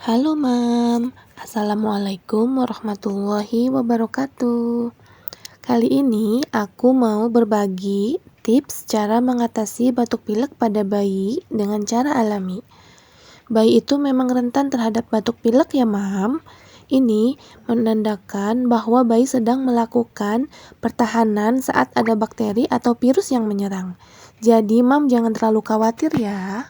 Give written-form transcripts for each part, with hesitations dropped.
Halo Mam, Assalamualaikum warahmatullahi wabarakatuh. Kali ini aku mau berbagi tips cara mengatasi batuk pilek pada bayi dengan cara alami. Bayi itu memang rentan terhadap batuk pilek ya Mam. Ini menandakan bahwa bayi sedang melakukan pertahanan saat ada bakteri atau virus yang menyerang. Jadi Mam jangan terlalu khawatir ya.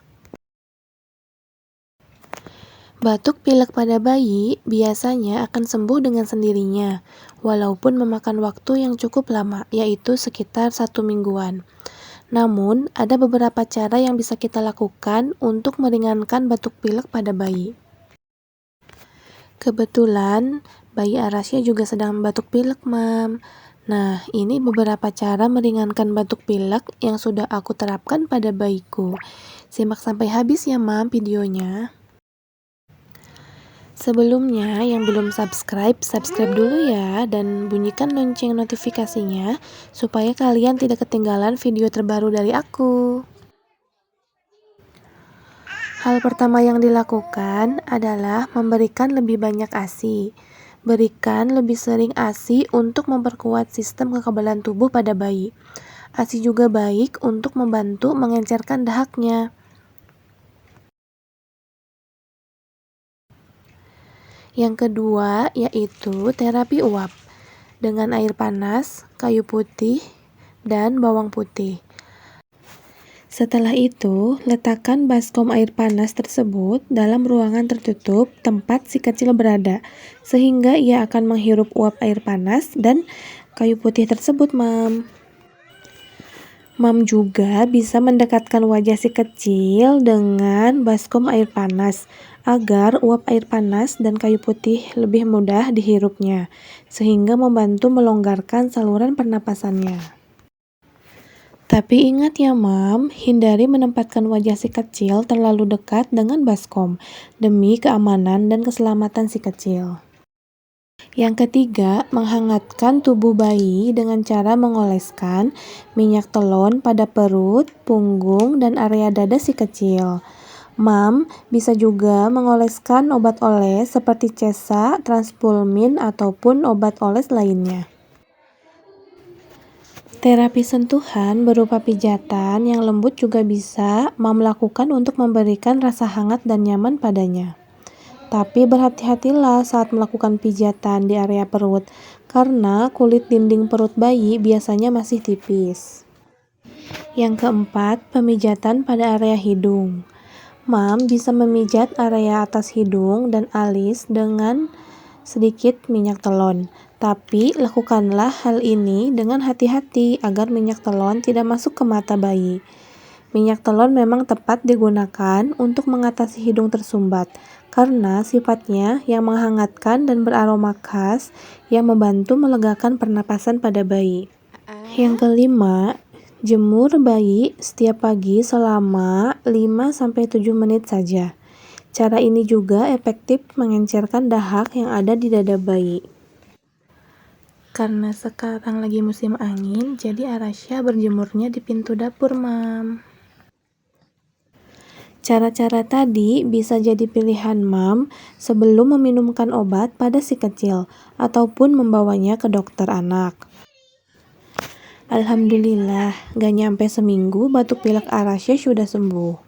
Batuk pilek pada bayi biasanya akan sembuh dengan sendirinya, walaupun memakan waktu yang cukup lama, yaitu sekitar 1 mingguan. Namun, ada beberapa cara yang bisa kita lakukan untuk meringankan batuk pilek pada bayi. Kebetulan, bayi Arasya juga sedang batuk pilek, Mam. Nah, ini beberapa cara meringankan batuk pilek yang sudah aku terapkan pada bayiku. Simak sampai habis ya, Mam, videonya. Sebelumnya, yang belum subscribe dulu ya, dan bunyikan lonceng notifikasinya, supaya kalian tidak ketinggalan video terbaru dari aku. Hal pertama yang dilakukan adalah memberikan lebih banyak ASI. Berikan lebih sering ASI untuk memperkuat sistem kekebalan tubuh pada bayi. ASI juga baik untuk membantu mengencerkan dahaknya. Yang kedua yaitu terapi uap dengan air panas, kayu putih, dan bawang putih. Setelah itu, letakkan baskom air panas tersebut dalam ruangan tertutup tempat si kecil berada, sehingga ia akan menghirup uap air panas dan kayu putih tersebut, Mam. Mam juga bisa mendekatkan wajah si kecil dengan baskom air panas agar uap air panas dan kayu putih lebih mudah dihirupnya, sehingga membantu melonggarkan saluran pernapasannya. Tapi ingat ya Mam, hindari menempatkan wajah si kecil terlalu dekat dengan baskom, demi keamanan dan keselamatan si kecil. Yang ketiga, menghangatkan tubuh bayi dengan cara mengoleskan minyak telon pada perut, punggung, dan area dada si kecil. Mam bisa juga mengoleskan obat oles seperti Cesa, Transpulmin, ataupun obat oles lainnya. Terapi sentuhan berupa pijatan yang lembut juga bisa Mam lakukan untuk memberikan rasa hangat dan nyaman padanya. Tapi berhati-hatilah saat melakukan pijatan di area perut, karena kulit dinding perut bayi biasanya masih tipis. Yang keempat, pemijatan pada area hidung. Mam bisa memijat area atas hidung dan alis dengan sedikit minyak telon. Tapi lakukanlah hal ini dengan hati-hati agar minyak telon tidak masuk ke mata bayi. Minyak telon memang tepat digunakan untuk mengatasi hidung tersumbat, karena sifatnya yang menghangatkan dan beraroma khas yang membantu melegakan pernapasan pada bayi. Yang kelima, jemur bayi setiap pagi selama 5-7 menit saja. Cara ini juga efektif mengencerkan dahak yang ada di dada bayi. Karena sekarang lagi musim angin, jadi Arasya berjemurnya di pintu dapur, Mam. Cara-cara tadi bisa jadi pilihan Mam sebelum meminumkan obat pada si kecil ataupun membawanya ke dokter anak. Alhamdulillah, gak nyampe seminggu batuk pilek Arasya sudah sembuh.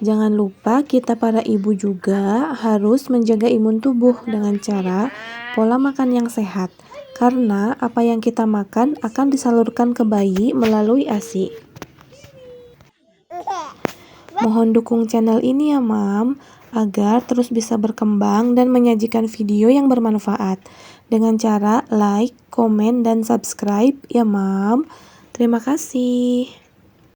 Jangan lupa kita para ibu juga harus menjaga imun tubuh dengan cara pola makan yang sehat, karena apa yang kita makan akan disalurkan ke bayi melalui ASI. Mohon dukung channel ini ya Mam, agar terus bisa berkembang dan menyajikan video yang bermanfaat dengan cara like, komen, dan subscribe ya Mam. Terima kasih.